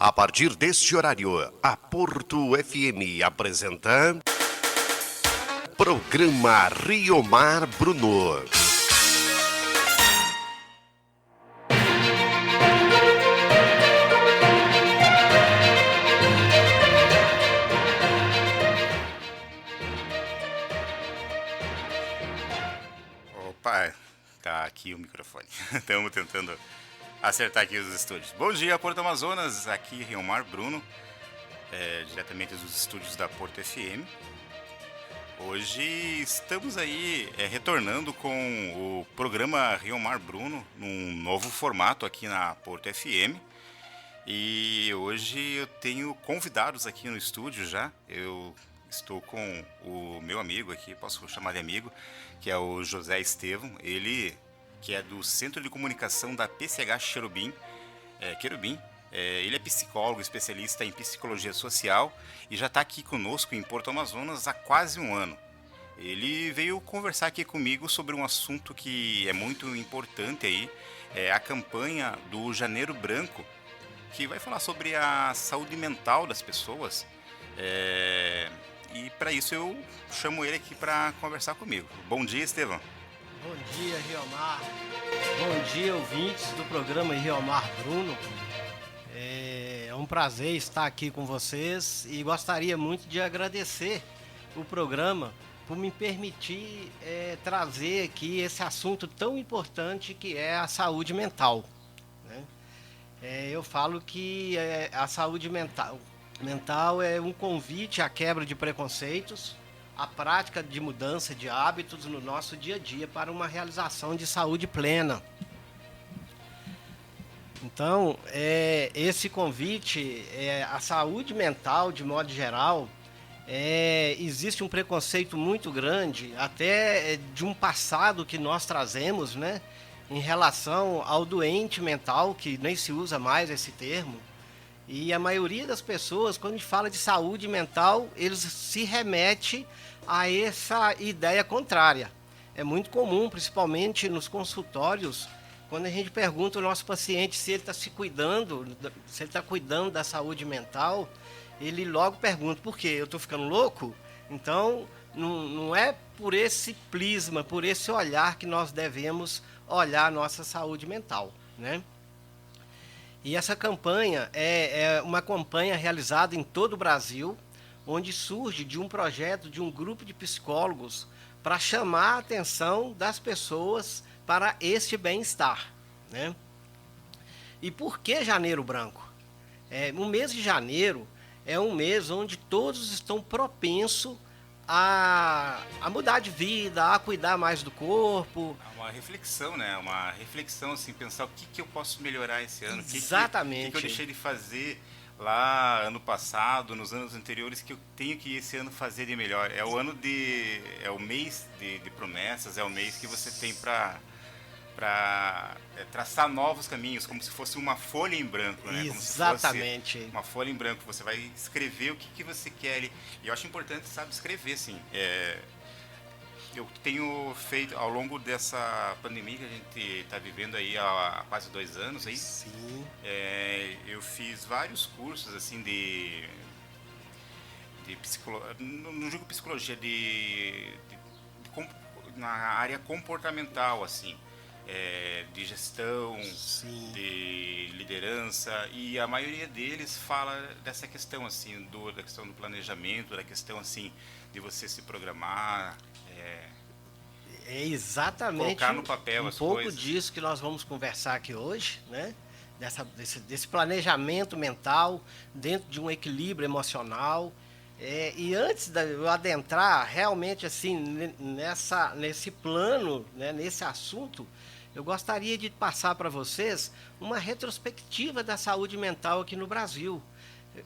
A partir deste horário, a Porto FM apresenta Programa Rio Mar Bruno. Opa, tá aqui o microfone. Estamos tentando acertar aqui os estúdios. Bom dia, Porto Amazonas, aqui Rio Mar Bruno, diretamente dos estúdios da Porto FM. Hoje estamos aí retornando com o programa Rio Mar Bruno, num novo formato aqui na Porto FM. E hoje eu tenho convidados aqui no estúdio já. Eu estou com o meu amigo aqui, posso chamar de amigo, que é o José Estevão, ele que é do Centro de Comunicação da PCH Querubim. Ele é psicólogo, especialista em psicologia social e já está aqui conosco em Porto Amazonas há quase um ano. Ele veio conversar aqui comigo sobre um assunto que é muito importante aí, a campanha do Janeiro Branco, que vai falar sobre a saúde mental das pessoas. E para isso eu chamo ele aqui para conversar comigo. Bom dia, Estevão. Bom dia, Rio Mar. Bom dia, ouvintes do programa Rio Mar Bruno. É um prazer estar aqui com vocês e gostaria muito de agradecer o programa por me permitir trazer aqui esse assunto tão importante que é a saúde mental, né? Eu falo que a saúde mental é um convite à quebra de preconceitos, a prática de mudança de hábitos no nosso dia a dia para uma realização de saúde plena. Então, esse convite, a saúde mental, de modo geral, existe um preconceito muito grande, até de um passado que nós trazemos, né, em relação ao doente mental, que nem se usa mais esse termo. E a maioria das pessoas, quando a gente fala de saúde mental, eles se remete a essa ideia contrária. É muito comum, principalmente nos consultórios, quando a gente pergunta ao nosso paciente se ele está se cuidando, se ele está cuidando da saúde mental, ele logo pergunta, por quê? Eu estou ficando louco? Então, não é por esse prisma, por esse olhar que nós devemos olhar a nossa saúde mental, né? E essa campanha é uma campanha realizada em todo o Brasil, onde surge de um projeto de um grupo de psicólogos para chamar a atenção das pessoas para este bem-estar, né? E por que Janeiro Branco? O mês de janeiro é um mês onde todos estão propensos a mudar de vida, a cuidar mais do corpo. É uma reflexão, né? Uma reflexão, assim, pensar o que eu posso melhorar esse ano. Exatamente. O que eu deixei de fazer lá ano passado, nos anos anteriores, que eu tenho que esse ano fazer de melhor. É o mês de promessas, é o mês que você tem para traçar novos caminhos, como se fosse uma folha em branco, né? Exatamente. Como se fosse uma folha em branco, você vai escrever o que você quer. E eu acho importante, sabe, escrever, assim. Eu tenho feito, ao longo dessa pandemia que a gente está vivendo aí há quase 2 anos, aí, Sim. Eu fiz vários cursos, assim, de psicologia, não digo psicologia, na área comportamental, assim. De gestão, Sim. de liderança, e a maioria deles fala dessa questão, assim, da questão do planejamento, da questão, assim, de você se programar, É exatamente colocar no papel um as pouco coisas. disso que nós vamos conversar aqui hoje, né? Desse planejamento mental dentro de um equilíbrio emocional. E antes de eu adentrar realmente assim nesse plano, né, nesse assunto, eu gostaria de passar para vocês uma retrospectiva da saúde mental aqui no Brasil.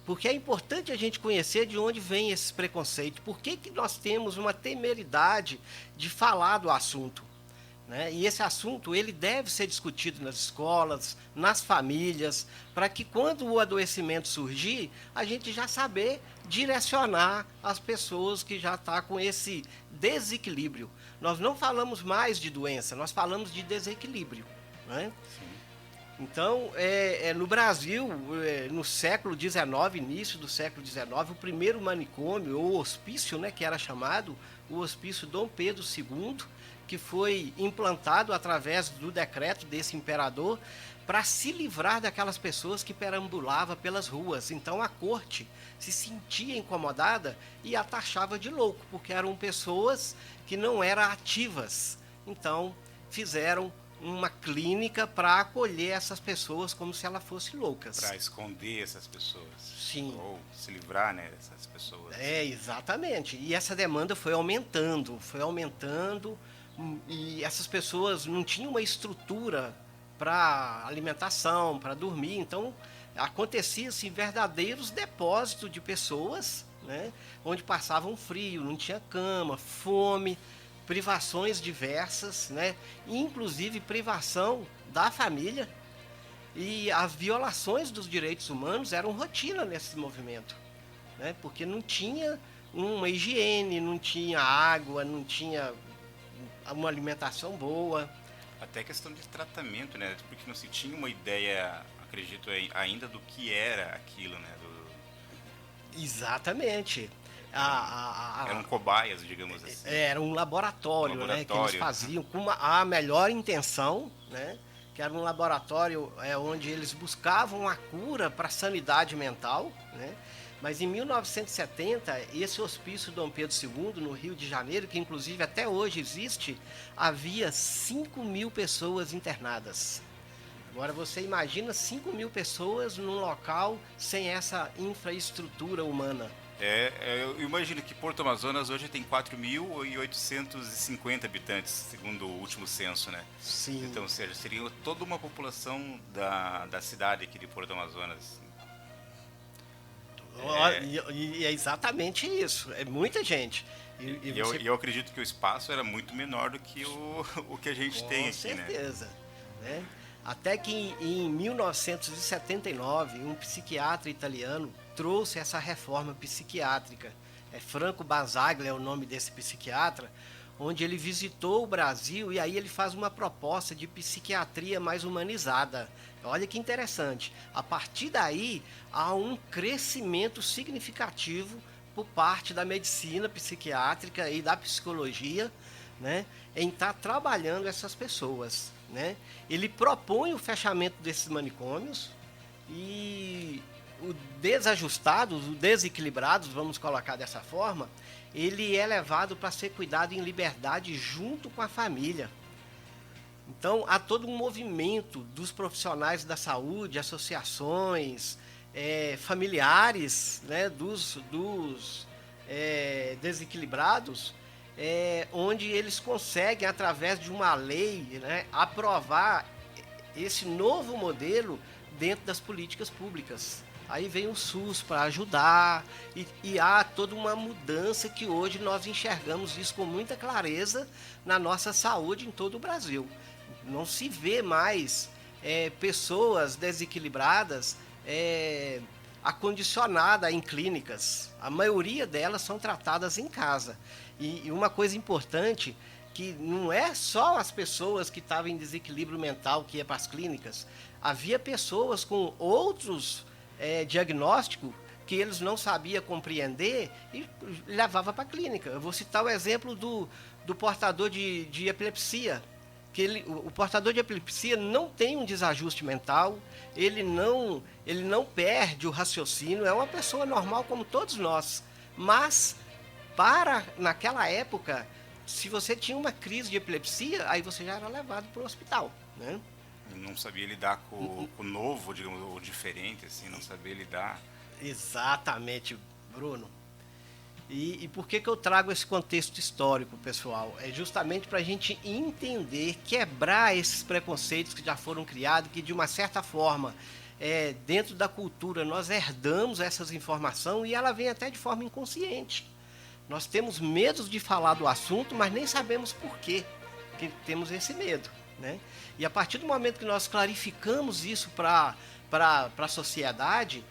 Porque é importante a gente conhecer de onde vem esses preconceitos. Por que nós temos uma temeridade de falar do assunto, né? E esse assunto ele deve ser discutido nas escolas, nas famílias, para que quando o adoecimento surgir, a gente já saber direcionar as pessoas que já estão com esse desequilíbrio. Nós não falamos mais de doença, nós falamos de desequilíbrio, né? Sim. Então, no Brasil, no século XIX, início do século XIX, o primeiro manicômio, ou hospício, né, que era chamado, o Hospício Dom Pedro II, que foi implantado através do decreto desse imperador para se livrar daquelas pessoas que perambulavam pelas ruas. Então, a corte se sentia incomodada e a taxava de louco, porque eram pessoas que não eram ativas. Então, fizeram uma clínica para acolher essas pessoas como se elas fossem loucas. Para esconder essas pessoas. Sim. Ou se livrar, né, dessas pessoas. Exatamente. E essa demanda foi aumentando, e essas pessoas não tinham uma estrutura para alimentação, para dormir. Então, acontecia-se verdadeiros depósitos de pessoas, né, onde passavam frio, não tinha cama, fome, privações diversas, né? Inclusive privação da família, e as violações dos direitos humanos eram rotina nesse movimento, né? Porque não tinha uma higiene, não tinha água, não tinha uma alimentação boa. Até questão de tratamento, né? Porque não se tinha uma ideia, acredito ainda, do que era aquilo, né? Exatamente. Eram cobaias, digamos assim. Era um laboratório, né, que eles faziam com a melhor intenção, né, que era um laboratório onde eles buscavam a cura para a sanidade mental, né. Mas em 1970, esse Hospício Dom Pedro II, no Rio de Janeiro, que inclusive até hoje existe, havia 5.000 pessoas internadas. Agora você imagina 5.000 pessoas num local sem essa infraestrutura humana. Eu imagino que Porto Amazonas hoje tem 4.850 habitantes, segundo o último censo, né? Sim. Então, ou seja, seria toda uma população da cidade aqui de Porto Amazonas. E é exatamente isso, é muita gente. Eu acredito que o espaço era muito menor do que o que a gente tem aqui, né? Com certeza, né? Até que em 1979, um psiquiatra italiano trouxe essa reforma psiquiátrica. Franco Basaglia é o nome desse psiquiatra, onde ele visitou o Brasil e aí ele faz uma proposta de psiquiatria mais humanizada. Olha que interessante. A partir daí, há um crescimento significativo por parte da medicina psiquiátrica e da psicologia, né, em estar trabalhando essas pessoas. Né? Ele propõe o fechamento desses manicômios e o desajustado, os desequilibrados, vamos colocar dessa forma, ele é levado para ser cuidado em liberdade junto com a família. Então, há todo um movimento dos profissionais da saúde, associações, familiares, né, dos desequilibrados, onde eles conseguem, através de uma lei, né, aprovar esse novo modelo dentro das políticas públicas. Aí vem o SUS para ajudar e há toda uma mudança que hoje nós enxergamos isso com muita clareza na nossa saúde em todo o Brasil. Não se vê mais pessoas desequilibradas acondicionadas em clínicas. A maioria delas são tratadas em casa. E uma coisa importante, que não é só as pessoas que estavam em desequilíbrio mental que iam para as clínicas. Havia pessoas com outros diagnósticos que eles não sabiam compreender e levavam para a clínica. Eu vou citar o exemplo do portador de epilepsia. O portador de epilepsia não tem um desajuste mental, ele não perde o raciocínio, é uma pessoa normal como todos nós. Mas, naquela época, se você tinha uma crise de epilepsia, aí você já era levado para o hospital, né? Não sabia lidar com o novo, digamos, o diferente, assim, não sabia lidar. Exatamente, Bruno. E por que eu trago esse contexto histórico, pessoal? É justamente para a gente entender, quebrar esses preconceitos que já foram criados, que de uma certa forma, dentro da cultura, nós herdamos essas informações e ela vem até de forma inconsciente. Nós temos medo de falar do assunto, mas nem sabemos por quê que temos esse medo, né? E a partir do momento que nós clarificamos isso para a sociedade,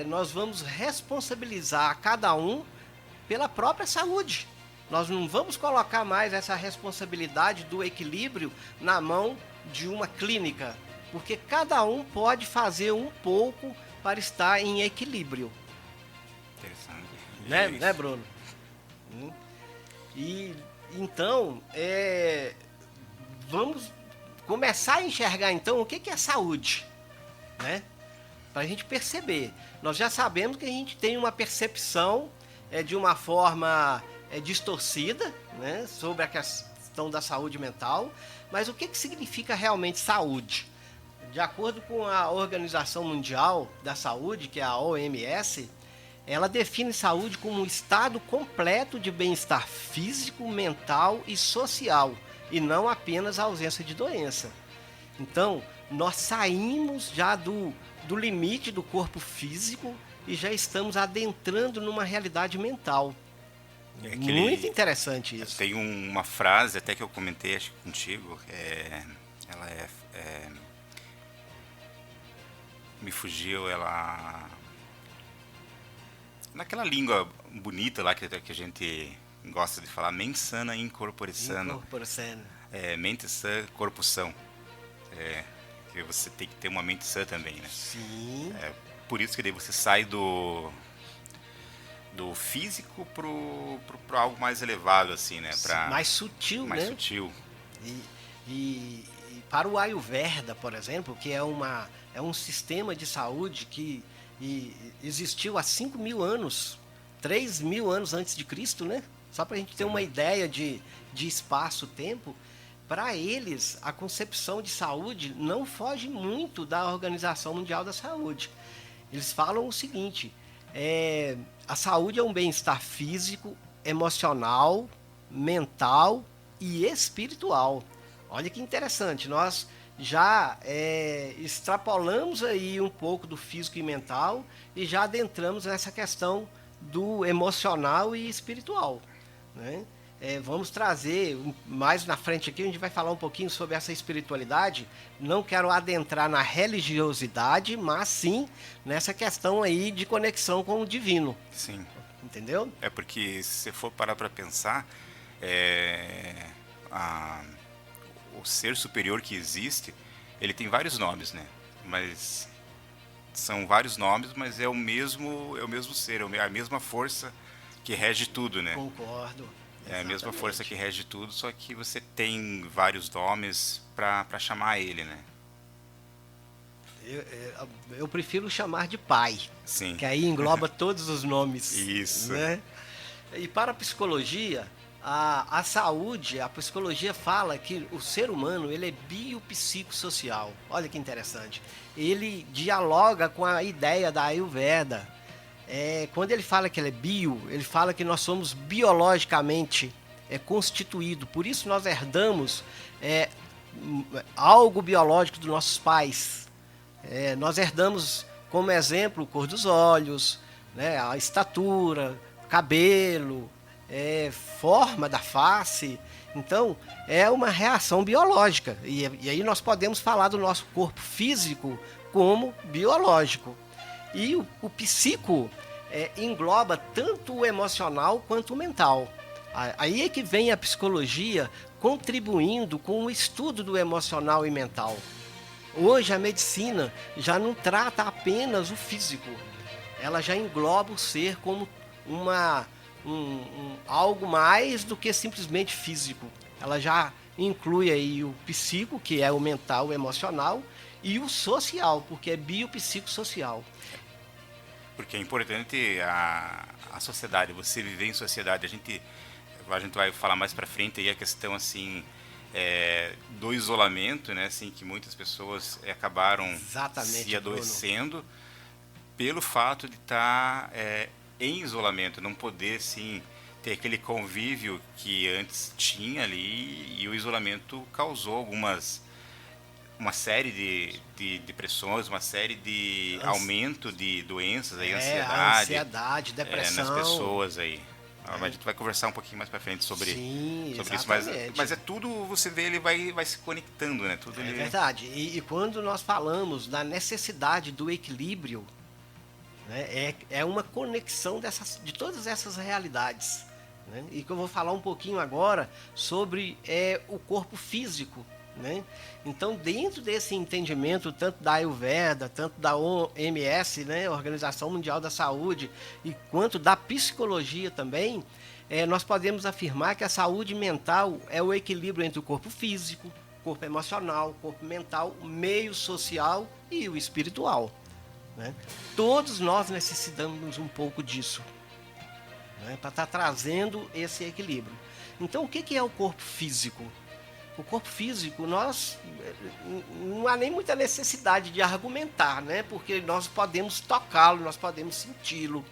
nós vamos responsabilizar cada um pela própria saúde. Nós não vamos colocar mais essa responsabilidade do equilíbrio na mão de uma clínica, porque cada um pode fazer um pouco para estar em equilíbrio. Interessante. Né, Bruno? E então, vamos começar a enxergar então o que é saúde, né? Para a gente perceber. Nós já sabemos que a gente tem uma percepção de uma forma distorcida, né, sobre a questão da saúde mental, mas o que significa realmente saúde? De acordo com a Organização Mundial da Saúde, que é a OMS, ela define saúde como um estado completo de bem-estar físico, mental e social, e não apenas a ausência de doença. Então, nós saímos já do limite do corpo físico e já estamos adentrando numa realidade mental. Muito interessante isso. Tem uma frase até que eu comentei, acho que contigo, me fugiu, ela... Naquela língua bonita lá que a gente gosta de falar, mens sana in corpore sano. Mente sã, corpo são. Que você tem que ter uma mente sã também, né? Sim. Por isso que daí você sai do físico pro algo mais elevado, assim, né? Mais sutil, mais né? sutil. E para o Ayurveda, por exemplo, que é um sistema de saúde que existiu há 5.000 anos, 3.000 anos antes de Cristo, né? Só para a gente ter uma ideia de espaço-tempo. Para eles, a concepção de saúde não foge muito da Organização Mundial da Saúde. Eles falam o seguinte: a saúde é um bem-estar físico, emocional, mental e espiritual. Olha que interessante, nós já extrapolamos aí um pouco do físico e mental e já adentramos nessa questão do emocional e espiritual, né? Vamos trazer mais na frente aqui, a gente vai falar um pouquinho sobre essa espiritualidade. Não quero adentrar na religiosidade, mas sim nessa questão aí de conexão com o divino. Sim. Entendeu? Porque se você for parar para pensar, o ser superior que existe, ele tem vários nomes, né? Mas são vários nomes, mas é o mesmo ser, é a mesma força que rege tudo, né? Concordo. É a mesma força que rege tudo, só que você tem vários nomes para chamar ele, né? Eu prefiro chamar de pai. Sim. Que aí engloba todos os nomes. Isso. Né? E para a psicologia, a saúde, a psicologia fala que o ser humano ele é biopsicossocial. Olha que interessante. Ele dialoga com a ideia da Ayurveda. Quando ele fala que ele é bio, ele fala que nós somos biologicamente constituídos. Por isso nós herdamos algo biológico dos nossos pais. Nós herdamos, como exemplo, cor dos olhos, né, a estatura, cabelo, forma da face. Então, é uma reação biológica. E aí nós podemos falar do nosso corpo físico como biológico. E o psico engloba tanto o emocional quanto o mental. Aí é que vem a psicologia contribuindo com o estudo do emocional e mental. Hoje a medicina já não trata apenas o físico. Ela já engloba o ser como algo mais do que simplesmente físico. Ela já inclui aí o psico, que é o mental, o emocional, e o social, porque é biopsicossocial. Porque é importante a sociedade, você viver em sociedade. A gente vai falar mais para frente aí a questão assim do isolamento, né? Assim, que muitas pessoas acabaram se adoecendo, Bruno, pelo fato de estar em isolamento, não poder assim ter aquele convívio que antes tinha ali, e o isolamento causou uma série de depressões, uma série de aumento de doenças, aí, ansiedade, depressão nas pessoas aí. A gente vai conversar um pouquinho mais para frente sobre isso, mas tudo, você vê, ele vai se conectando, né? Tudo verdade. E quando nós falamos da necessidade do equilíbrio, né, é uma conexão de todas essas realidades, né? E que eu vou falar um pouquinho agora sobre o corpo físico, né? Então, dentro desse entendimento, tanto da Ayurveda, tanto da OMS, né, Organização Mundial da Saúde, e quanto da psicologia também, nós podemos afirmar que a saúde mental é o equilíbrio entre o corpo físico, corpo emocional, corpo mental, meio social e o espiritual, né? Todos nós necessitamos um pouco disso, né, para estar trazendo esse equilíbrio. Então, o que é o corpo físico? O corpo físico, não há nem muita necessidade de argumentar, né? Porque nós podemos tocá-lo, nós podemos senti-lo,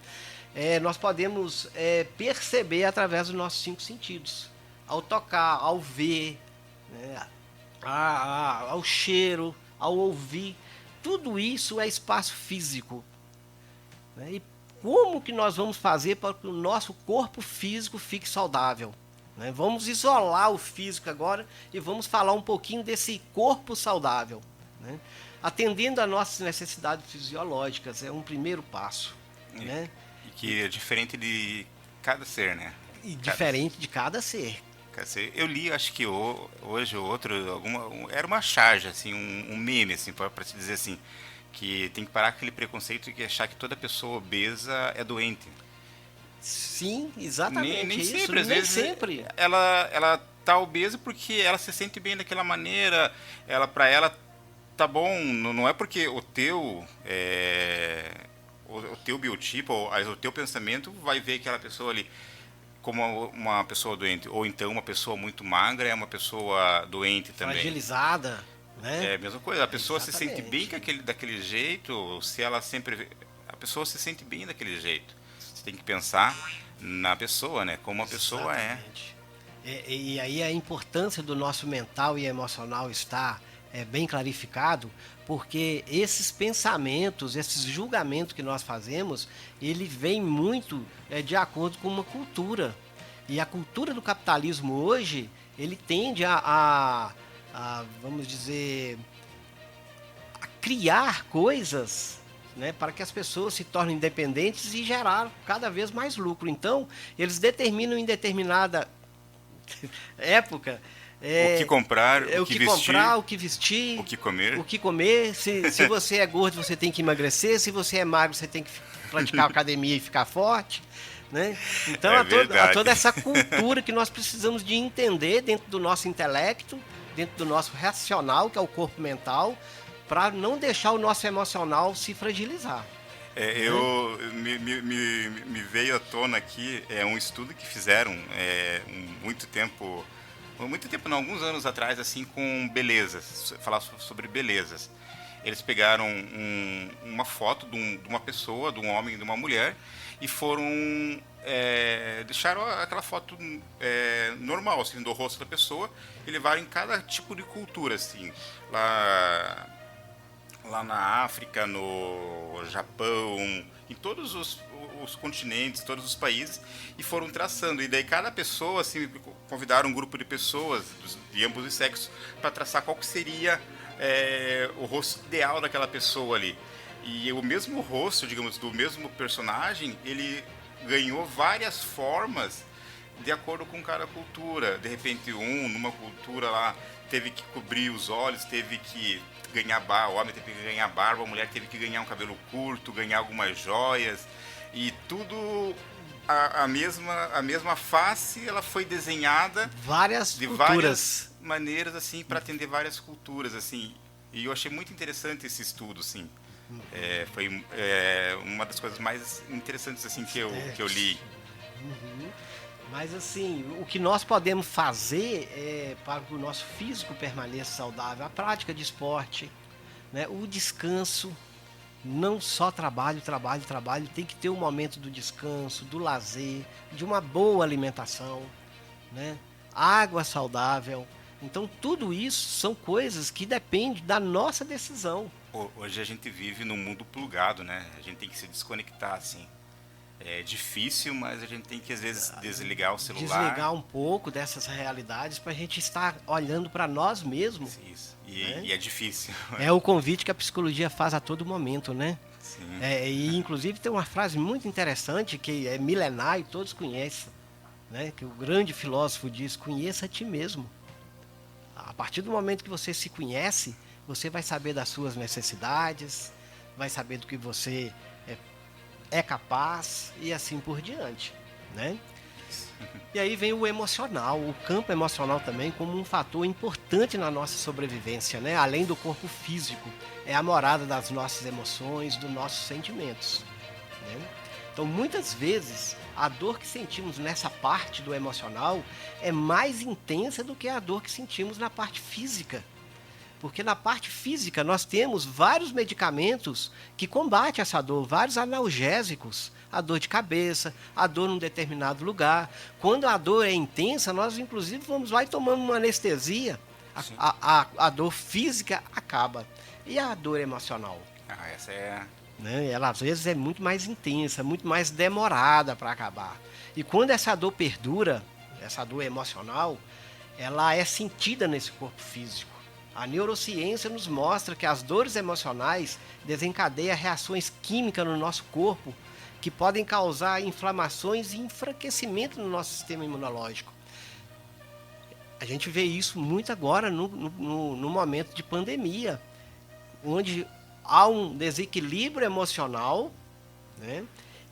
nós podemos perceber através dos nossos 5 sentidos. Ao tocar, ao ver, né? Ao cheiro, ao ouvir. Tudo isso é espaço físico, né? E como que nós vamos fazer para que o nosso corpo físico fique saudável? Né? Vamos isolar o físico agora e vamos falar um pouquinho desse corpo saudável, né? Atendendo às nossas necessidades fisiológicas, é um primeiro passo. Né? E que é diferente de cada ser, né? E diferente de cada ser. Eu li, acho que hoje ou outro, era uma charge, assim, um meme, assim, para se dizer assim, que tem que parar aquele preconceito de achar que toda pessoa obesa é doente. Sim, exatamente. Nem isso. sempre, às vezes sempre. Ela tá obesa porque ela se sente bem daquela maneira, para ela tá bom, não é porque o teu biotipo, o teu pensamento vai ver aquela pessoa ali como uma pessoa doente, ou então uma pessoa muito magra é uma pessoa doente também. Fragilizada, né? É a mesma coisa, a pessoa Exatamente. se sente bem daquele jeito, a pessoa se sente bem daquele jeito. Você tem que pensar na pessoa, né? Como a pessoa Exatamente. E aí a importância do nosso mental e emocional está bem clarificado, porque esses pensamentos, esses julgamentos que nós fazemos, ele vem muito de acordo com uma cultura. E a cultura do capitalismo hoje, ele tende vamos dizer, a criar coisas, né, para que as pessoas se tornem independentes e gerar cada vez mais lucro. Então, eles determinam em determinada época o que comprar, o que comprar, o que vestir, o que comer. Se você é gordo, você tem que emagrecer. Se você é magro, você tem que praticar academia e ficar forte, né? Então, há toda essa cultura que nós precisamos de entender dentro do nosso intelecto, dentro do nosso racional, que é o corpo mental, para não deixar o nosso emocional se fragilizar. Me veio à tona aqui um estudo que fizeram não, alguns anos atrás, assim, com belezas, falar sobre belezas. Eles pegaram uma foto de uma pessoa, de um homem e de uma mulher, e deixaram aquela foto normal, assim, do rosto da pessoa, e levaram em cada tipo de cultura, assim, lá na África, no Japão, em todos os continentes, todos os países, e foram traçando. E daí cada pessoa, assim, convidaram um grupo de pessoas de ambos os sexos para traçar qual que seria o rosto ideal daquela pessoa ali. E o mesmo rosto, digamos, do mesmo personagem, ele ganhou várias formas de acordo com cada cultura. De repente, numa cultura lá, teve que cobrir os olhos, teve que ganhar barba, o homem teve que ganhar barba, a mulher teve que ganhar um cabelo curto, ganhar algumas joias, e tudo a mesma face, ela foi desenhada de várias maneiras, assim, para atender várias culturas, assim. E eu achei muito interessante esse estudo, assim. Foi uma das coisas mais interessantes, assim, que eu li. Uhum. Mas assim, o que nós podemos fazer para que o nosso físico permaneça saudável, a prática de esporte, né, o descanso, não só trabalho, tem que ter um momento do descanso, do lazer, de uma boa alimentação, né, água saudável. Então tudo isso são coisas que dependem da nossa decisão. Hoje a gente vive num mundo plugado, né? A gente tem que se desconectar, assim. É difícil, mas a gente tem que, às vezes, desligar o celular. Desligar um pouco dessas realidades para a gente estar olhando para nós mesmos. Isso. Né? E é difícil. É o convite que a psicologia faz a todo momento, né? Sim. E, inclusive, tem uma frase muito interessante que é milenar e todos conhecem, né? Que o grande filósofo diz: conheça a ti mesmo. A partir do momento que você se conhece, você vai saber das suas necessidades, vai saber do que você é capaz e assim por diante, né? E aí vem o emocional, o campo emocional também como um fator importante na nossa sobrevivência, né? Além do corpo físico, é a morada das nossas emoções, dos nossos sentimentos, né? Então, muitas vezes, a dor que sentimos nessa parte do emocional é mais intensa do que a dor que sentimos na parte física. Porque na parte física nós temos vários medicamentos que combatem essa dor, vários analgésicos, a dor de cabeça, a dor num determinado lugar. Quando a dor é intensa, nós inclusive vamos lá e tomamos uma anestesia, a dor física acaba. E a dor emocional? Essa é... Né? Ela às vezes é muito mais intensa, muito mais demorada para acabar. E quando essa dor perdura, essa dor emocional, ela é sentida nesse corpo físico. A neurociência nos mostra que as dores emocionais desencadeiam reações químicas no nosso corpo que podem causar inflamações e enfraquecimento no nosso sistema imunológico. A gente vê isso muito agora no momento de pandemia, onde há um desequilíbrio emocional, né?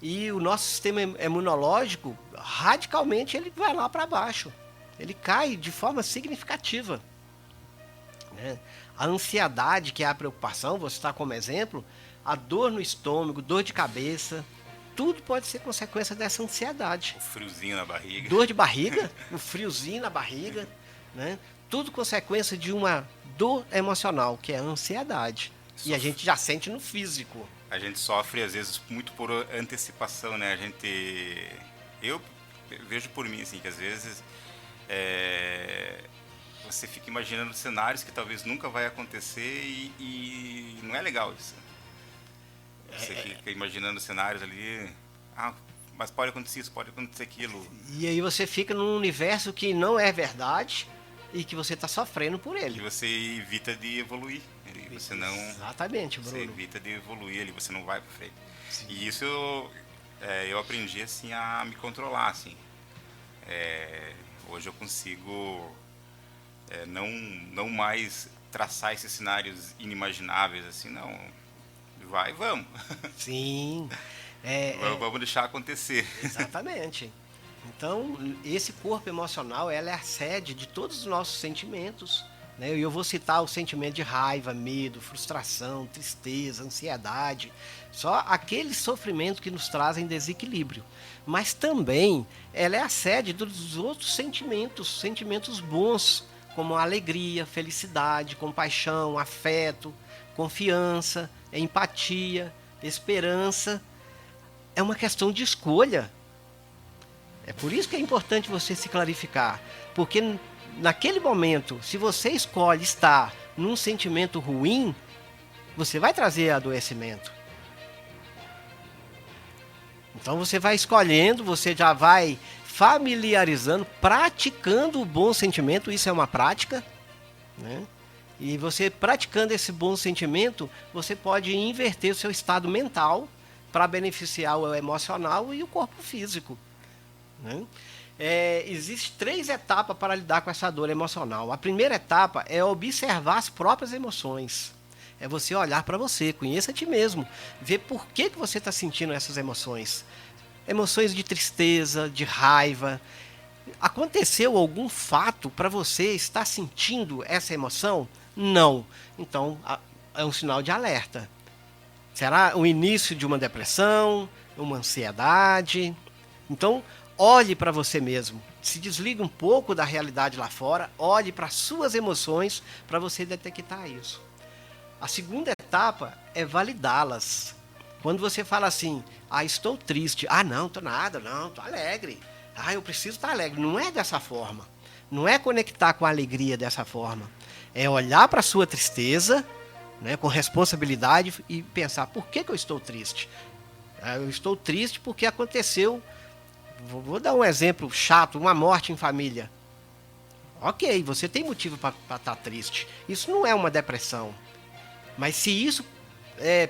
E o nosso sistema imunológico, radicalmente, ele vai lá para baixo. Ele cai de forma significativa. Né? A ansiedade, que é a preocupação, vou citar como exemplo, a dor no estômago, dor de cabeça, tudo pode ser consequência dessa ansiedade. O friozinho na barriga. Dor de barriga, o friozinho na barriga, né? Tudo consequência de uma dor emocional, que é a ansiedade. E a gente já sente no físico. A gente sofre, às vezes, muito por antecipação, né? Eu vejo por mim, assim, que às vezes você fica imaginando cenários que talvez nunca vai acontecer e não é legal isso. Você fica imaginando cenários ali, mas pode acontecer isso, pode acontecer aquilo. E aí você fica num universo que não é verdade e que você está sofrendo por ele. E você evita de evoluir. Você não... Exatamente, Bruno. Você evita de evoluir ali, você não vai para frente. Sim. E isso eu aprendi assim a me controlar, assim. Hoje eu consigo não mais traçar esses cenários inimagináveis, assim, não. Vai, vamos. Sim. Vamos deixar acontecer. Exatamente. Então, esse corpo emocional, ela é a sede de todos os nossos sentimentos. Né? Eu vou citar o sentimento de raiva, medo, frustração, tristeza, ansiedade. Só aqueles sofrimentos que nos trazem desequilíbrio. Mas também ela é a sede dos outros sentimentos, sentimentos bons, como alegria, felicidade, compaixão, afeto, confiança, empatia, esperança. É uma questão de escolha. É por isso que é importante você se clarificar. Porque naquele momento, se você escolhe estar num sentimento ruim, você vai trazer adoecimento. Então você vai escolhendo, você já vai familiarizando, praticando o bom sentimento, isso é uma prática, né? E você praticando esse bom sentimento, você pode inverter o seu estado mental para beneficiar o emocional e o corpo físico, né? Existem 3 etapas para lidar com essa dor emocional. A primeira etapa é observar as próprias emoções. É você olhar para você, conheça a ti mesmo, ver por que você está sentindo essas emoções. Emoções de tristeza, de raiva. Aconteceu algum fato para você estar sentindo essa emoção? Não. Então, é um sinal de alerta. Será o início de uma depressão, uma ansiedade? Então, olhe para você mesmo. Se desligue um pouco da realidade lá fora, olhe para as suas emoções para você detectar isso. A segunda etapa é validá-las. Quando você fala assim, estou triste. Não, estou nada, não, estou alegre. Eu preciso estar alegre. Não é dessa forma. Não é conectar com a alegria dessa forma. É olhar para a sua tristeza, né, com responsabilidade e pensar, por que eu estou triste? Eu estou triste porque aconteceu, vou dar um exemplo chato, uma morte em família. Ok, você tem motivo para estar triste. Isso não é uma depressão. Mas se isso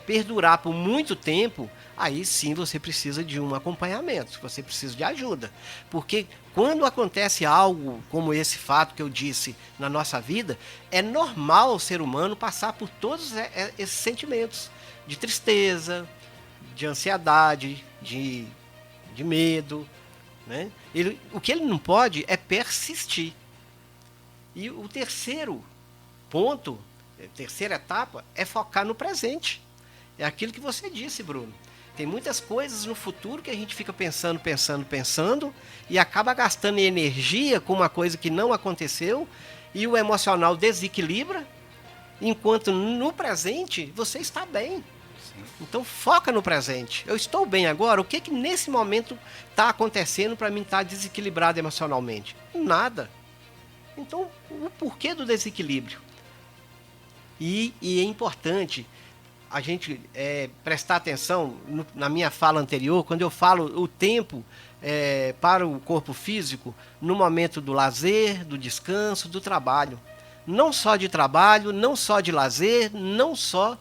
perdurar por muito tempo, aí sim você precisa de um acompanhamento, você precisa de ajuda. Porque quando acontece algo como esse fato que eu disse na nossa vida, é normal o ser humano passar por todos esses sentimentos de tristeza, de ansiedade, de medo, né? O que ele não pode é persistir. E o terceiro ponto, a terceira etapa, é focar no presente. É aquilo que você disse, Bruno. Tem muitas coisas no futuro que a gente fica pensando e acaba gastando energia com uma coisa que não aconteceu e o emocional desequilibra, enquanto no presente você está bem. Então foca no presente. Eu estou bem agora, o que nesse momento está acontecendo para mim estar desequilibrado emocionalmente? Nada. Então, o porquê do desequilíbrio? E é importante a gente prestar atenção na minha fala anterior, quando eu falo o tempo para o corpo físico, no momento do lazer, do descanso, do trabalho. Não só de trabalho, não só de lazer, não só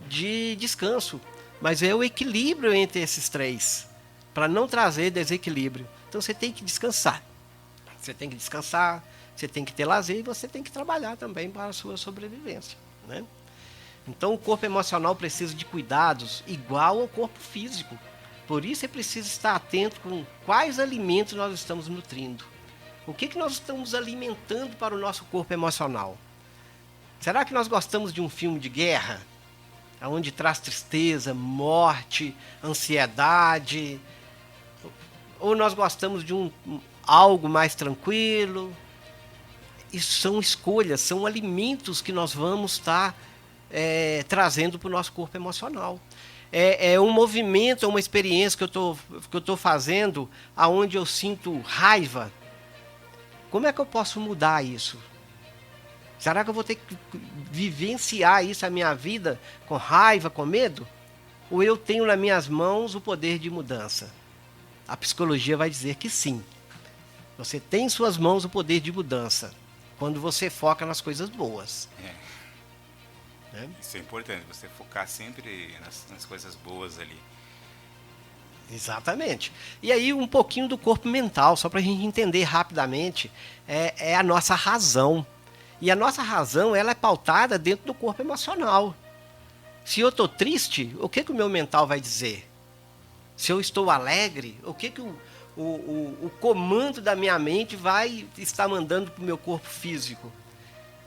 de descanso, mas é o equilíbrio entre esses três, para não trazer desequilíbrio. Então você tem que descansar. Você tem que descansar, você tem que ter lazer e você tem que trabalhar também para a sua sobrevivência, né? Então o corpo emocional precisa de cuidados igual ao corpo físico. Por isso é preciso estar atento com quais alimentos nós estamos nutrindo. O que nós estamos alimentando para o nosso corpo emocional? Será que nós gostamos de um filme de guerra, onde traz tristeza, morte, ansiedade? Ou nós gostamos de algo mais tranquilo? Isso são escolhas, são alimentos que nós vamos estar trazendo para o nosso corpo emocional. É um movimento, é uma experiência que eu estou fazendo, aonde eu sinto raiva. Como é que eu posso mudar isso? Será que eu vou ter que vivenciar isso a minha vida com raiva, com medo? Ou eu tenho nas minhas mãos o poder de mudança? A psicologia vai dizer que sim. Você tem em suas mãos o poder de mudança, quando você foca nas coisas boas. Isso é importante, você focar sempre nas coisas boas ali. Exatamente. E aí um pouquinho do corpo mental, só para a gente entender rapidamente, é a nossa razão. E a nossa razão, ela é pautada dentro do corpo emocional. Se eu estou triste, o que o meu mental vai dizer? Se eu estou alegre, o que o comando da minha mente vai estar mandando para o meu corpo físico?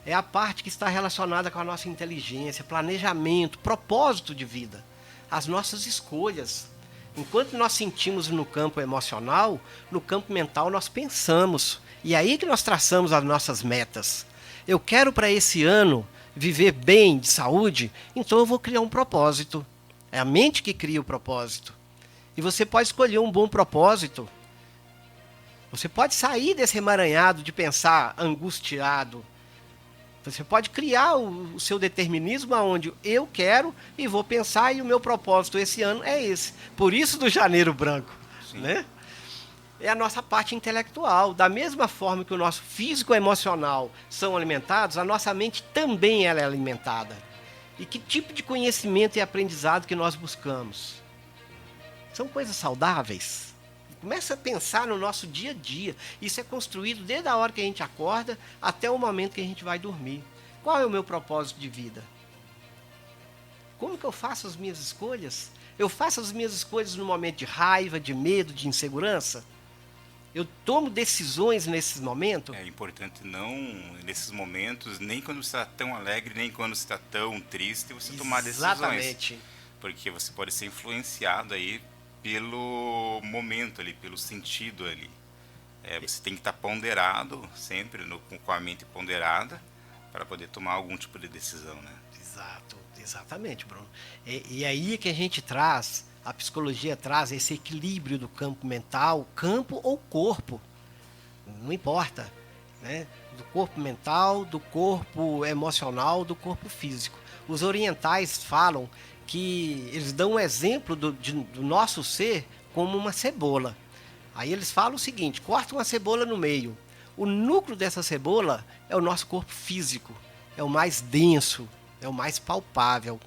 É a parte que está relacionada com a nossa inteligência, planejamento, propósito de vida, as nossas escolhas. Enquanto nós sentimos no campo emocional, no campo mental nós pensamos. E é aí que nós traçamos as nossas metas. Eu quero para esse ano viver bem, de saúde, então eu vou criar um propósito. É a mente que cria o propósito. E você pode escolher um bom propósito. Você pode sair desse emaranhado de pensar angustiado. Você pode criar o seu determinismo aonde eu quero e vou pensar e o meu propósito esse ano é esse. Por isso do janeiro branco, né? É a nossa parte intelectual. Da mesma forma que o nosso físico e emocional são alimentados, a nossa mente também ela é alimentada. E que tipo de conhecimento e aprendizado que nós buscamos? São coisas saudáveis? Começa a pensar no nosso dia a dia. Isso é construído desde a hora que a gente acorda até o momento que a gente vai dormir. Qual é o meu propósito de vida? Como que eu faço as minhas escolhas? Eu faço as minhas escolhas no momento de raiva, de medo, de insegurança? Eu tomo decisões nesses momentos? É importante não, nesses momentos, nem quando você está tão alegre, nem quando você está tão triste, você tomar decisões. Exatamente. Porque você pode ser influenciado aí pelo momento ali, pelo sentido ali. Você tem que estar ponderado, sempre com a mente ponderada, para poder tomar algum tipo de decisão, né? Exato, exatamente, Bruno. E aí que a gente traz, a psicologia traz esse equilíbrio do campo mental, campo ou corpo, não importa, né? Do corpo mental, do corpo emocional, do corpo físico. Os orientais falam que eles dão um exemplo do nosso ser como uma cebola. Aí eles falam o seguinte: corta uma cebola no meio. O núcleo dessa cebola é o nosso corpo físico, é o mais denso, é o mais palpável.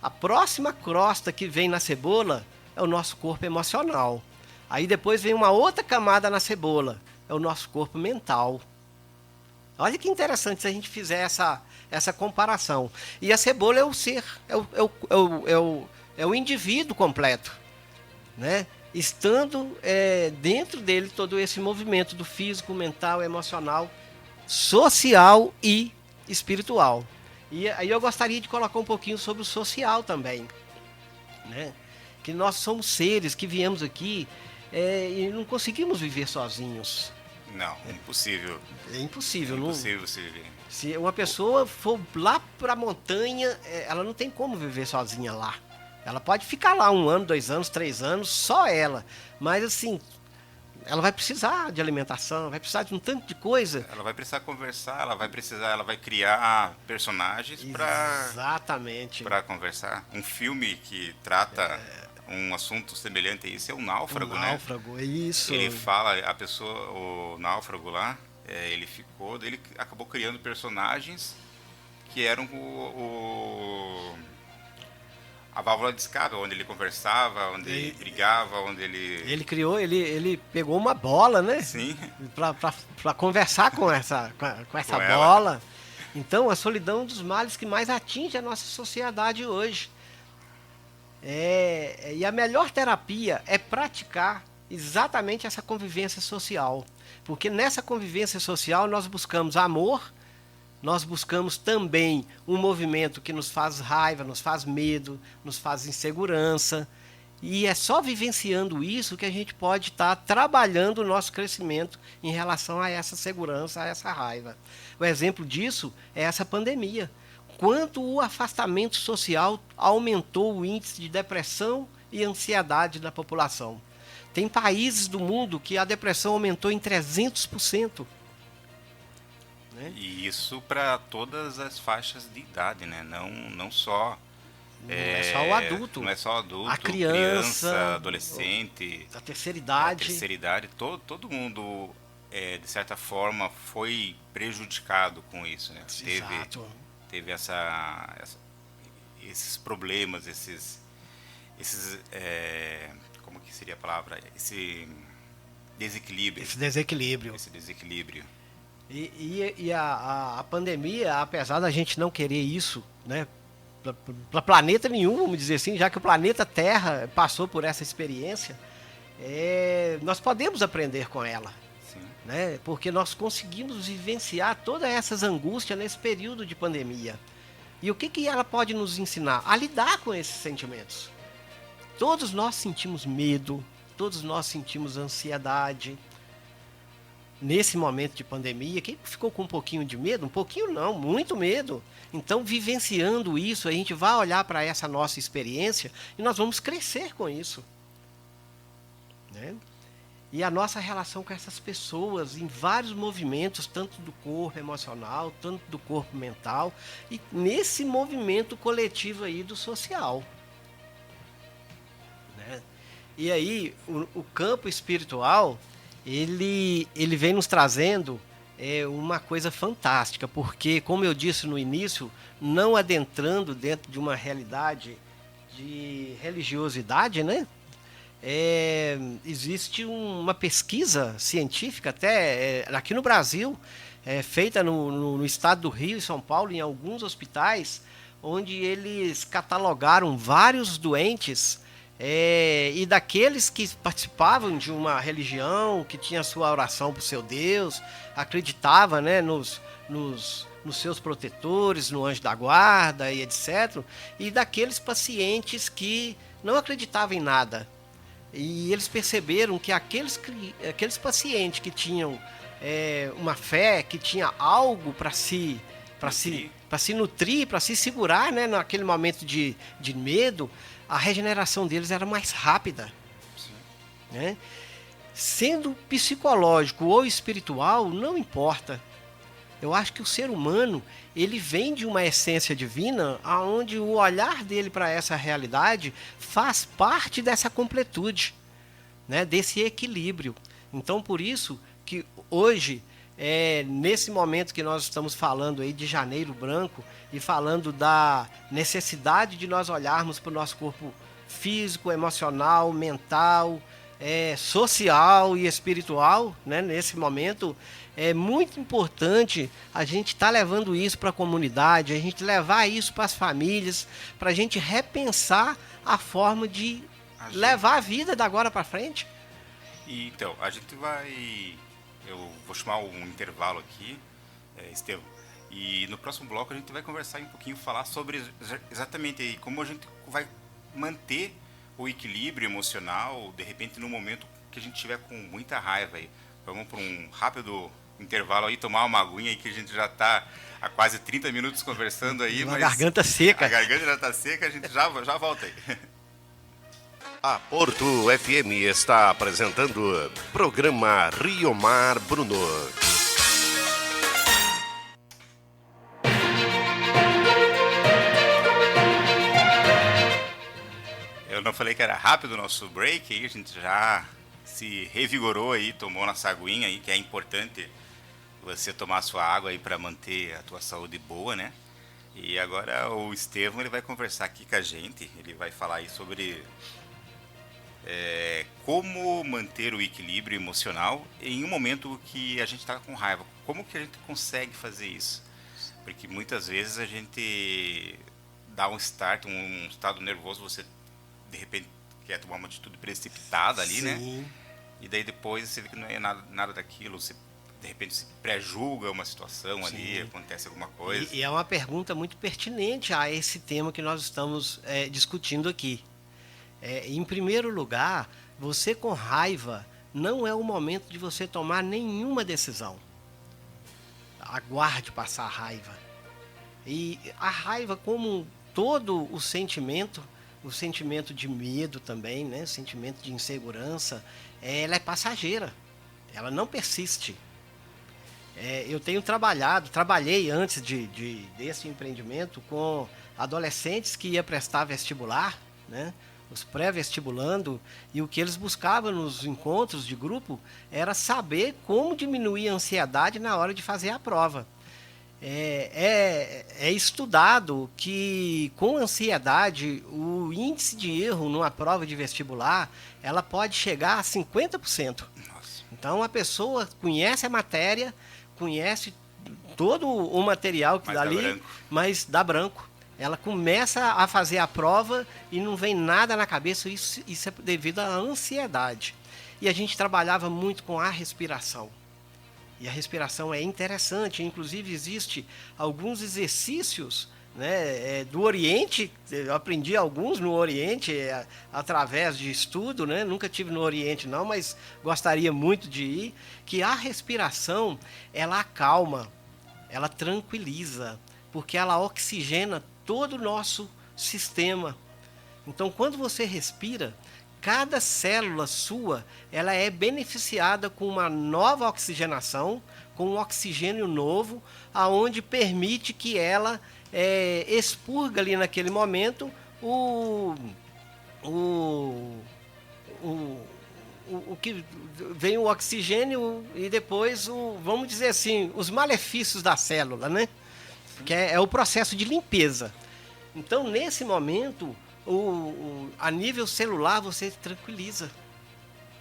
A próxima crosta que vem na cebola é o nosso corpo emocional. Aí depois vem uma outra camada na cebola, é o nosso corpo mental. Olha que interessante se a gente fizer essa comparação. E a cebola é o ser, é o indivíduo completo, né? Estando dentro dele todo esse movimento do físico, mental, emocional, social e espiritual. E aí eu gostaria de colocar um pouquinho sobre o social também, né? Que nós somos seres que viemos aqui e não conseguimos viver sozinhos. Não, impossível. É impossível. Impossível você viver. Se uma pessoa for lá para a montanha, ela não tem como viver sozinha lá. Ela pode ficar lá 1 ano, 2 anos, 3 anos, só ela. Mas assim, ela vai precisar de alimentação, vai precisar de um tanto de coisa. Ela vai precisar conversar, ela vai criar personagens Exatamente. para conversar. Um filme que trata um assunto semelhante a isso é o Náufrago, né? Náufrago, é isso. Ele fala, a pessoa, o náufrago lá, ele acabou criando personagens que eram a válvula de escape, onde ele conversava, onde ele brigava, onde ele... Ele pegou uma bola, né? Sim. Para conversar com essa bola. Então, a solidão é um dos males que mais atinge a nossa sociedade hoje. E a melhor terapia é praticar exatamente essa convivência social. Porque nessa convivência social nós buscamos amor, nós buscamos também um movimento que nos faz raiva, nos faz medo, nos faz insegurança. E é só vivenciando isso que a gente pode estar trabalhando o nosso crescimento em relação a essa segurança, a essa raiva. O exemplo disso é essa pandemia. Quanto o afastamento social aumentou o índice de depressão e ansiedade da população. Tem países do mundo que a depressão aumentou em 300%. Né? E isso para todas as faixas de idade, né? Não só... Não é só o adulto. Não é só adulto, a criança, adolescente, a terceira idade. A terceira idade, todo mundo, de certa forma, foi prejudicado com isso, né? Exato. Teve esses problemas, esses como que seria a palavra? Esse desequilíbrio. Esse desequilíbrio. E a pandemia, apesar da gente não querer isso, né? Para planeta nenhum, vamos dizer assim, já que o planeta Terra passou por essa experiência, nós podemos aprender com ela. Sim. Né? Porque nós conseguimos vivenciar todas essas angústias nesse período de pandemia. E o que ela pode nos ensinar? A lidar com esses sentimentos. Todos nós sentimos medo, todos nós sentimos ansiedade. Nesse momento de pandemia, quem ficou com um pouquinho de medo? Um pouquinho não, muito medo. Então, vivenciando isso, a gente vai olhar para essa nossa experiência e nós vamos crescer com isso. Né? E a nossa relação com essas pessoas em vários movimentos, tanto do corpo emocional, tanto do corpo mental, e nesse movimento coletivo aí do social. Né? E aí, o campo espiritual, ele vem nos trazendo uma coisa fantástica, porque, como eu disse no início, não adentrando dentro de uma realidade de religiosidade, né? Existe uma pesquisa científica, até aqui no Brasil, feita no estado do Rio e São Paulo, em alguns hospitais, onde eles catalogaram vários doentes, e daqueles que participavam de uma religião, que tinha sua oração para o seu Deus, acreditava, né, nos seus protetores, no anjo da guarda e etc. E daqueles pacientes que não acreditavam em nada. E eles perceberam que aqueles pacientes que tinham uma fé, que tinha algo para se nutrir, para se segurar, né, naquele momento de medo, a regeneração deles era mais rápida. Né? Sendo psicológico ou espiritual, não importa. Eu acho que o ser humano, ele vem de uma essência divina, onde o olhar dele para essa realidade faz parte dessa completude, né? Desse equilíbrio. Então, por isso que hoje, nesse momento que nós estamos falando aí de Janeiro Branco, e falando da necessidade de nós olharmos para o nosso corpo físico, emocional, mental, social e espiritual, né? Nesse momento é muito importante a gente estar levando isso para a comunidade, a gente levar isso para as famílias, para a gente repensar a forma de levar a vida da agora para frente. E, então, a gente vai... Eu vou chamar um intervalo aqui, Estevão. E no próximo bloco a gente vai conversar um pouquinho, falar sobre exatamente aí, como a gente vai manter o equilíbrio emocional, de repente, no momento que a gente tiver com muita raiva aí. Vamos para um rápido intervalo aí, tomar uma aguinha aí, que a gente já está há quase 30 minutos conversando aí. Uma garganta seca. A garganta já está seca, a gente já volta aí. A Porto FM está apresentando programa Rio Mar Bruno. Eu não falei que era rápido o nosso break, aí a gente já se revigorou aí, tomou nossa aguinha aí, que é importante você tomar a sua água aí para manter a tua saúde boa, né? E agora o Estevão, ele vai conversar aqui com a gente, ele vai falar aí sobre como manter o equilíbrio emocional em um momento que a gente está com raiva. Como que a gente consegue fazer isso? Porque muitas vezes a gente dá um start, um estado nervoso, você de repente quer tomar uma atitude precipitada ali, né? E daí depois você vê que não é nada daquilo, você de repente se pré-julga uma situação ali, acontece alguma coisa. E é uma pergunta muito pertinente a esse tema que nós estamos discutindo aqui. Em primeiro lugar, você com raiva não é o momento de você tomar nenhuma decisão. Aguarde passar a raiva. E a raiva, como todo o sentimento de medo também, né? O sentimento de insegurança, ela é passageira, ela não persiste. Eu tenho trabalhei antes desse empreendimento com adolescentes que iam prestar vestibular, né? Os pré-vestibulando, e o que eles buscavam nos encontros de grupo era saber como diminuir a ansiedade na hora de fazer a prova. É estudado que com ansiedade o índice de erro numa prova de vestibular ela pode chegar a 50%. Nossa. Então a pessoa conhece a matéria, conhece todo o material que dali, mas dá branco. Ela começa a fazer a prova e não vem nada na cabeça, isso é devido à ansiedade. E a gente trabalhava muito com a respiração. E a respiração é interessante, inclusive existe alguns exercícios, né, do Oriente, eu aprendi alguns no Oriente através de estudo, né, nunca tive no Oriente não, mas gostaria muito de ir, que a respiração, ela acalma, ela tranquiliza, porque ela oxigena todo o nosso sistema. Então, quando você respira, cada célula sua, ela é beneficiada com uma nova oxigenação, com um oxigênio novo, aonde permite que ela expurga ali naquele momento o que vem o oxigênio e depois vamos dizer assim, os malefícios da célula, né? Que é o processo de limpeza. Então, nesse momento, a nível celular, você tranquiliza.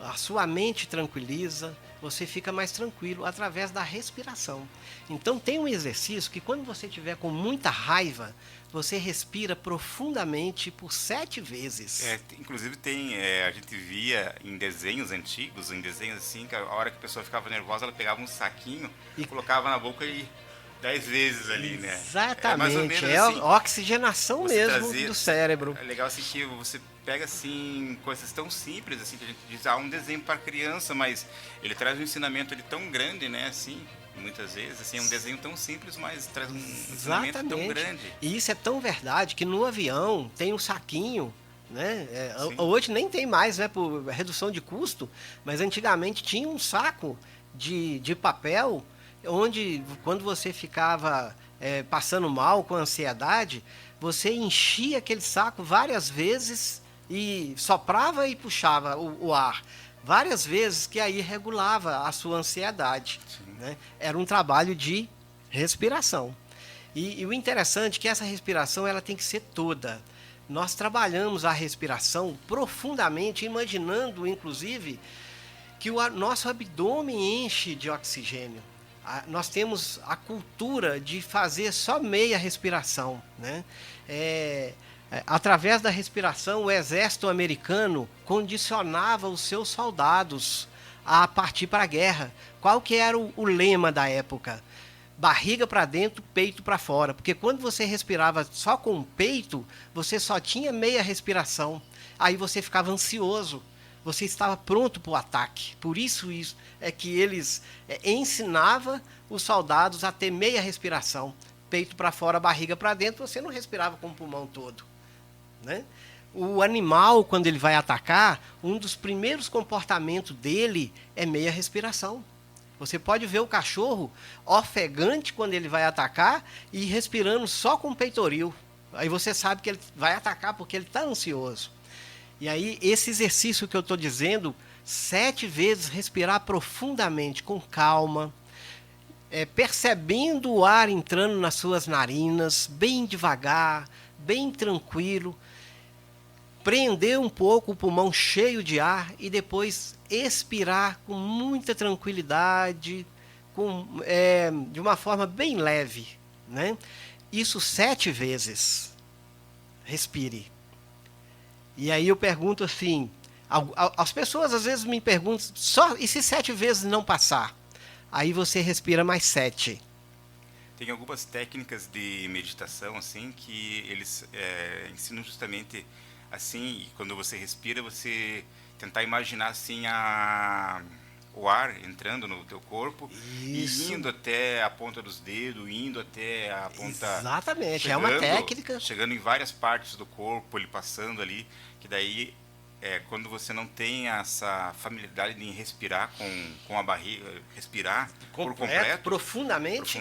A sua mente tranquiliza, você fica mais tranquilo através da respiração. Então, tem um exercício que quando você estiver com muita raiva, você respira profundamente por 7 vezes. Inclusive a gente via em desenhos antigos, em desenhos assim, que a hora que a pessoa ficava nervosa, ela pegava um saquinho e colocava na boca e 10 vezes ali, né? Exatamente, assim, a oxigenação mesmo do cérebro. É legal assim que você pega assim coisas tão simples assim que a gente diz, um desenho para criança, mas ele traz um ensinamento ali tão grande, né? Assim, muitas vezes assim, é um desenho tão simples, mas traz um ensinamento tão grande. E isso é tão verdade que no avião tem um saquinho, né? Hoje nem tem mais, né? Por redução de custo, mas antigamente tinha um saco de papel onde, quando você ficava passando mal com ansiedade, você enchia aquele saco várias vezes e soprava e puxava o ar várias vezes, que aí regulava a sua ansiedade, né? Era um trabalho de respiração. E o interessante é que essa respiração ela tem que ser toda. nós trabalhamos a respiração profundamente, imaginando, inclusive, que o nosso abdômen enche de oxigênio. Nós temos a cultura de fazer só meia respiração, né? Através da respiração, o exército americano condicionava os seus soldados a partir para a guerra. Qual que era o lema da época? Barriga para dentro, peito para fora. Porque quando você respirava só com o peito, você só tinha meia respiração. Aí você ficava ansioso. Você estava pronto para o ataque. Por isso é que eles ensinavam os soldados a ter meia respiração. Peito para fora, barriga para dentro, você não respirava com o pulmão todo, né? O animal, quando ele vai atacar, um dos primeiros comportamentos dele é meia respiração. Você pode ver o cachorro ofegante quando ele vai atacar e respirando só com o peitoril. Aí você sabe que ele vai atacar porque ele está ansioso. E aí, esse exercício que eu estou dizendo, 7 vezes respirar profundamente, com calma, percebendo o ar entrando nas suas narinas, bem devagar, bem tranquilo, prender um pouco o pulmão cheio de ar e depois expirar com muita tranquilidade, de uma forma bem leve, né? Isso 7 vezes. Respire. E aí eu pergunto assim, as pessoas às vezes me perguntam, e se 7 vezes não passar? Aí você respira mais 7. Tem algumas técnicas de meditação assim que eles ensinam justamente assim, e quando você respira, você tentar imaginar assim o ar entrando no teu corpo. Isso. E indo até a ponta dos dedos, indo até a ponta... Exatamente, chegando, é uma técnica. Chegando em várias partes do corpo, ele passando ali, que daí, quando você não tem essa familiaridade em respirar com a barriga, respirar por completo, profundamente,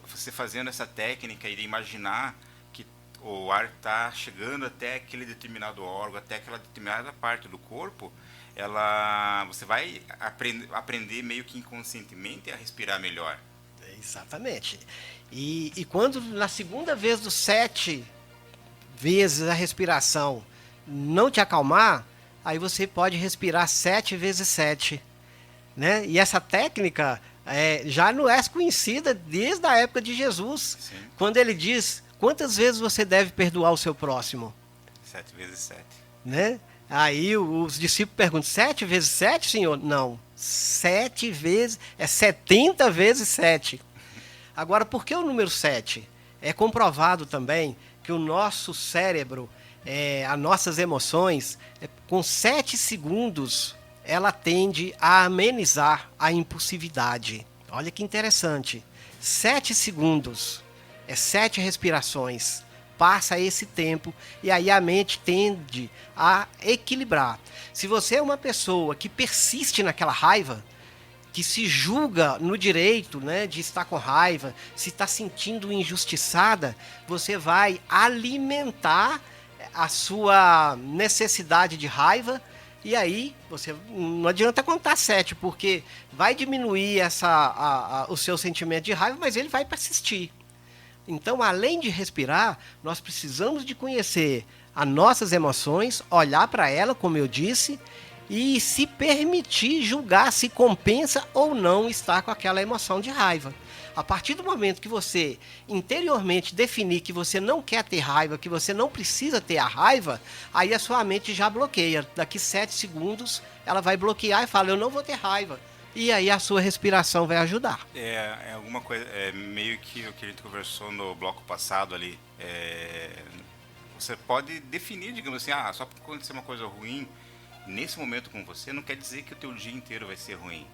você fazendo essa técnica e de imaginar que o ar está chegando até aquele determinado órgão, até aquela determinada parte do corpo, você vai aprender meio que inconscientemente a respirar melhor. Exatamente. E quando na segunda vez dos 7 vezes a respiração não te acalmar, aí você pode respirar 7 vezes 7. Né? E essa técnica já não é conhecida desde a época de Jesus. Sim. Quando ele diz, quantas vezes você deve perdoar o seu próximo? 7 vezes 7. Né? Aí os discípulos perguntam, 7 vezes 7, senhor? Não, 7 vezes, 70 vezes 7. Agora, por que o número 7? É comprovado também que o nosso cérebro, as nossas emoções, com 7 segundos, ela tende a amenizar a impulsividade. Olha que interessante. 7 segundos, 7 respirações. Passa esse tempo e aí a mente tende a equilibrar. Se você é uma pessoa que persiste naquela raiva, que se julga no direito, né, de estar com raiva, se está sentindo injustiçada, você vai alimentar a sua necessidade de raiva e aí você não adianta contar 7, porque vai diminuir o seu sentimento de raiva, mas ele vai persistir. Então, além de respirar, nós precisamos de conhecer as nossas emoções, olhar para ela, como eu disse, e se permitir julgar se compensa ou não estar com aquela emoção de raiva. A partir do momento que você interiormente definir que você não quer ter raiva, que você não precisa ter a raiva, aí a sua mente já bloqueia. Daqui 7 segundos, ela vai bloquear e fala, eu não vou ter raiva. E aí a sua respiração vai ajudar. É alguma coisa, meio que o que a gente conversou no bloco passado ali. Você pode definir, digamos assim, só porque acontecer uma coisa ruim nesse momento com você, não quer dizer que o teu dia inteiro vai ser ruim.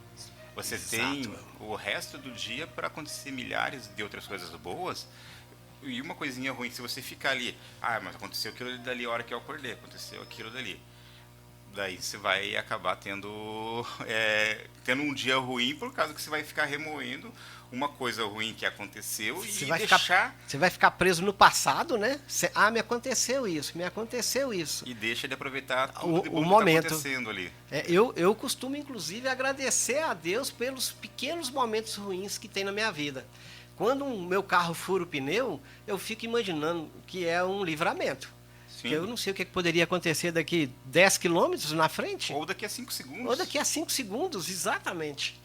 Você tem o resto do dia para acontecer milhares de outras coisas boas. E uma coisinha ruim, se você ficar ali, mas aconteceu aquilo dali a hora que eu acordei, aconteceu aquilo dali. Daí você vai acabar tendo um dia ruim por causa que você vai ficar remoendo uma coisa ruim que aconteceu você vai ficar preso no passado, né? Me aconteceu isso. E deixa de aproveitar tudo o momento que está acontecendo ali. Eu costumo, inclusive, agradecer a Deus pelos pequenos momentos ruins que tem na minha vida. Quando o meu carro fura o pneu, eu fico imaginando que é um livramento. Sim. Que eu não sei o que poderia acontecer daqui 10 quilômetros na frente. Ou daqui a 5 segundos. Ou daqui a 5 segundos, exatamente.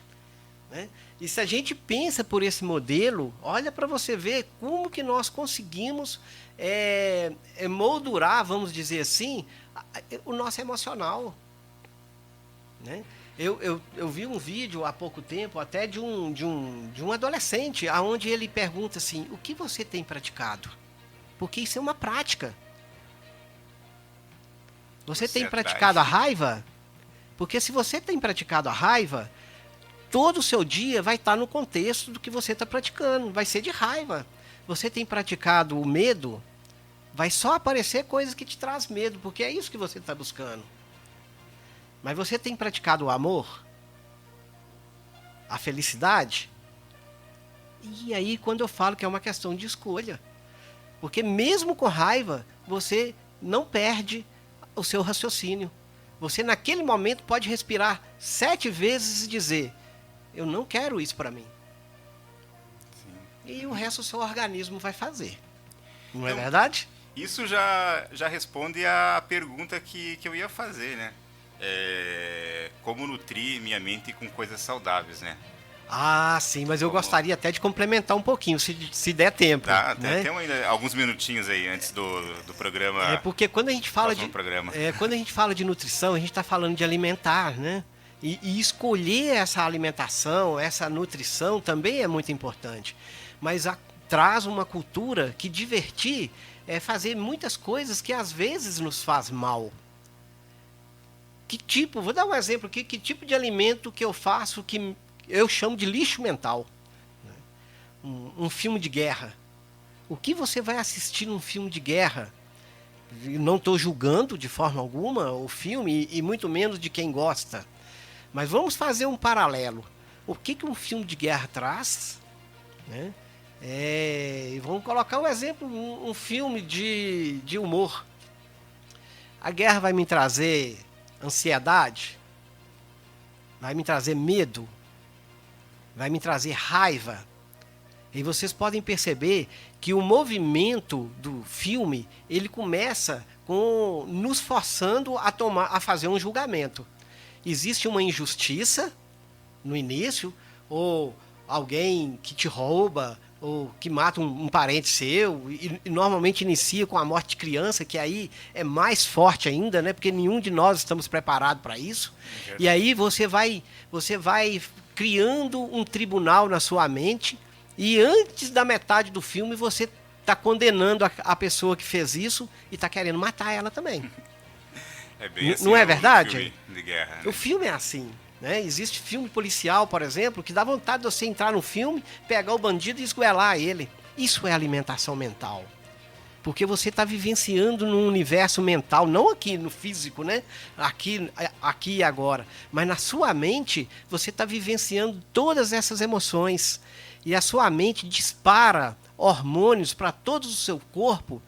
Né? E se a gente pensa por esse modelo, olha para você ver como que nós conseguimos moldurar, vamos dizer assim, o nosso emocional. Né? Eu vi um vídeo há pouco tempo, até de um adolescente, onde ele pergunta assim, o que você tem praticado? Porque isso é uma prática. Você tem praticado a raiva? Porque se você tem praticado a raiva, todo o seu dia vai estar no contexto do que você está praticando, vai ser de raiva. Você tem praticado o medo, vai só aparecer coisas que te traz medo, porque é isso que você está buscando. Mas você tem praticado o amor? A felicidade? E aí, quando eu falo que é uma questão de escolha. Porque mesmo com raiva, você não perde o seu raciocínio. Você, naquele momento, pode respirar 7 vezes e dizer, eu não quero isso para mim. Sim. E o resto o seu organismo vai fazer. Não é verdade? Isso já responde a pergunta que eu ia fazer, né? Como nutrir minha mente com coisas saudáveis, né? Ah, sim, mas eu gostaria até de complementar um pouquinho, se der tempo. Né? Tem ainda alguns minutinhos aí antes do programa. Porque quando a gente fala quando a gente fala de nutrição, a gente está falando de alimentar, né? E escolher essa alimentação, essa nutrição também é muito importante. Mas traz uma cultura que divertir é fazer muitas coisas que às vezes nos faz mal. Vou dar um exemplo aqui, que tipo de alimento que eu faço que eu chamo de lixo mental? Um filme de guerra. O que você vai assistir num filme de guerra? Não estou julgando de forma alguma o filme, e muito menos de quem gosta. Mas vamos fazer um paralelo. O que um filme de guerra traz? Né? Vamos colocar um exemplo, um filme de humor. A guerra vai me trazer ansiedade? Vai me trazer medo? Vai me trazer raiva? E vocês podem perceber que o movimento do filme, ele começa nos forçando a fazer um julgamento. Existe uma injustiça no início, ou alguém que te rouba, ou que mata um parente seu, e normalmente inicia com a morte de criança, que aí é mais forte ainda, né? Porque nenhum de nós estamos preparados para isso. E aí você vai criando um tribunal na sua mente, e antes da metade do filme você está condenando a pessoa que fez isso e está querendo matar ela também. É bem assim, não é verdade? Filme de guerra, né? O filme é assim. Né? Existe filme policial, por exemplo, que dá vontade de você entrar no filme, pegar o bandido e esgoelar ele. Isso é alimentação mental. Porque você está vivenciando num universo mental, não aqui no físico, né? Aqui e agora. Mas na sua mente, você está vivenciando todas essas emoções. E a sua mente dispara hormônios para todo o seu corpo,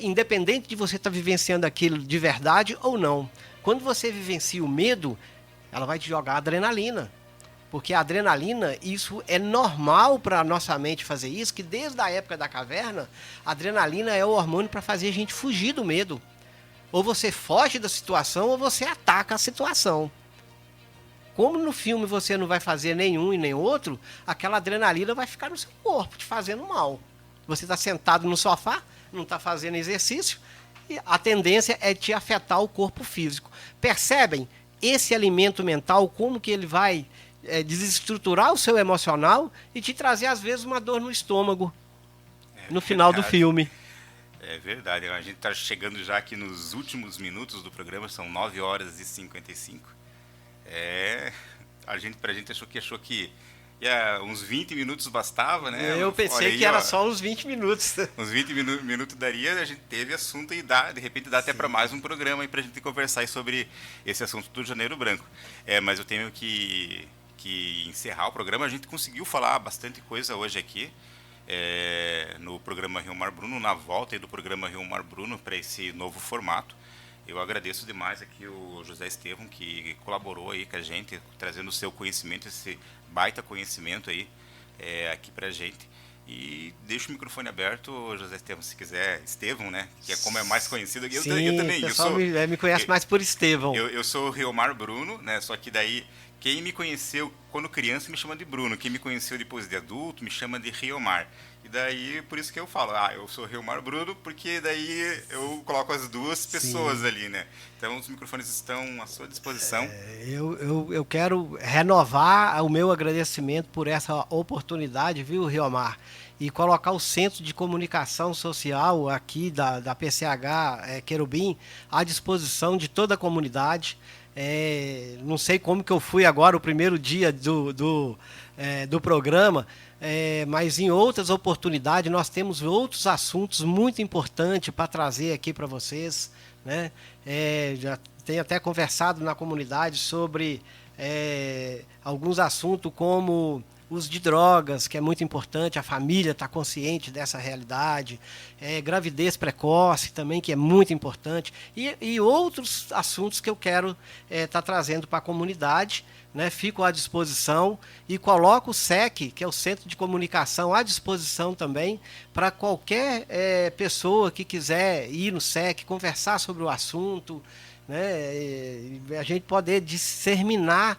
independente de você estar vivenciando aquilo de verdade ou não. Quando você vivencia o medo, ela vai te jogar adrenalina. Porque a adrenalina, isso é normal para a nossa mente fazer isso, que desde a época da caverna, a adrenalina é o hormônio para fazer a gente fugir do medo. Ou você foge da situação, ou você ataca a situação. Como no filme você não vai fazer nenhum e nem outro, aquela adrenalina vai ficar no seu corpo, te fazendo mal. Você está sentado no sofá, não está fazendo exercício, e a tendência é te afetar o corpo físico. Percebem? Esse alimento mental, como que ele vai desestruturar o seu emocional e te trazer, às vezes, uma dor no estômago no final do filme. É verdade. A gente está chegando já aqui nos últimos minutos do programa, são 9h55. Pra gente achou que uns 20 minutos bastava, né? Eu pensei que era só uns 20 minutos. Uns 20 minutos daria, a gente teve assunto e de repente dá até para mais um programa aí pra gente conversar aí sobre esse assunto do Janeiro Branco. Mas eu tenho que encerrar o programa. A gente conseguiu falar bastante coisa hoje aqui no programa Rio Mar Bruno, na volta aí do programa Rio Mar Bruno para esse novo formato. Eu agradeço demais aqui o José Estevão, que colaborou aí com a gente, trazendo o seu conhecimento, esse baita conhecimento aí aqui pra gente. E deixo o microfone aberto, José Estevão, se quiser. Estevão, né? Que é como é mais conhecido aqui. Sim, eu também. o pessoal me conhece mais por Estevão. Eu sou o Riomar Bruno, né? Só que daí, quem me conheceu quando criança me chama de Bruno. Quem me conheceu depois de adulto me chama de Riomar. E daí, por isso que eu falo, eu sou Riomar Bruno, porque daí eu coloco as duas pessoas ali, né? Então, os microfones estão à sua disposição. Eu quero renovar o meu agradecimento por essa oportunidade, viu, Riomar? E colocar o Centro de Comunicação Social aqui da PCH Querubim à disposição de toda a comunidade. Não sei como que eu fui agora, o primeiro dia do programa, mas em outras oportunidades nós temos outros assuntos muito importantes para trazer aqui para vocês, né? Já tenho até conversado na comunidade sobre alguns assuntos como uso de drogas, que é muito importante, a família está consciente dessa realidade, gravidez precoce também, que é muito importante, e outros assuntos que eu quero estar trazendo para a comunidade, né? Fico à disposição e coloco o SEC, que é o Centro de Comunicação, à disposição também para qualquer pessoa que quiser ir no SEC, conversar sobre o assunto, né? E a gente poder disseminar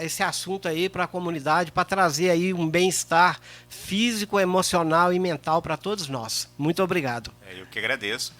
esse assunto aí para a comunidade, para trazer aí um bem-estar físico, emocional e mental para todos nós. Muito obrigado. Eu que agradeço.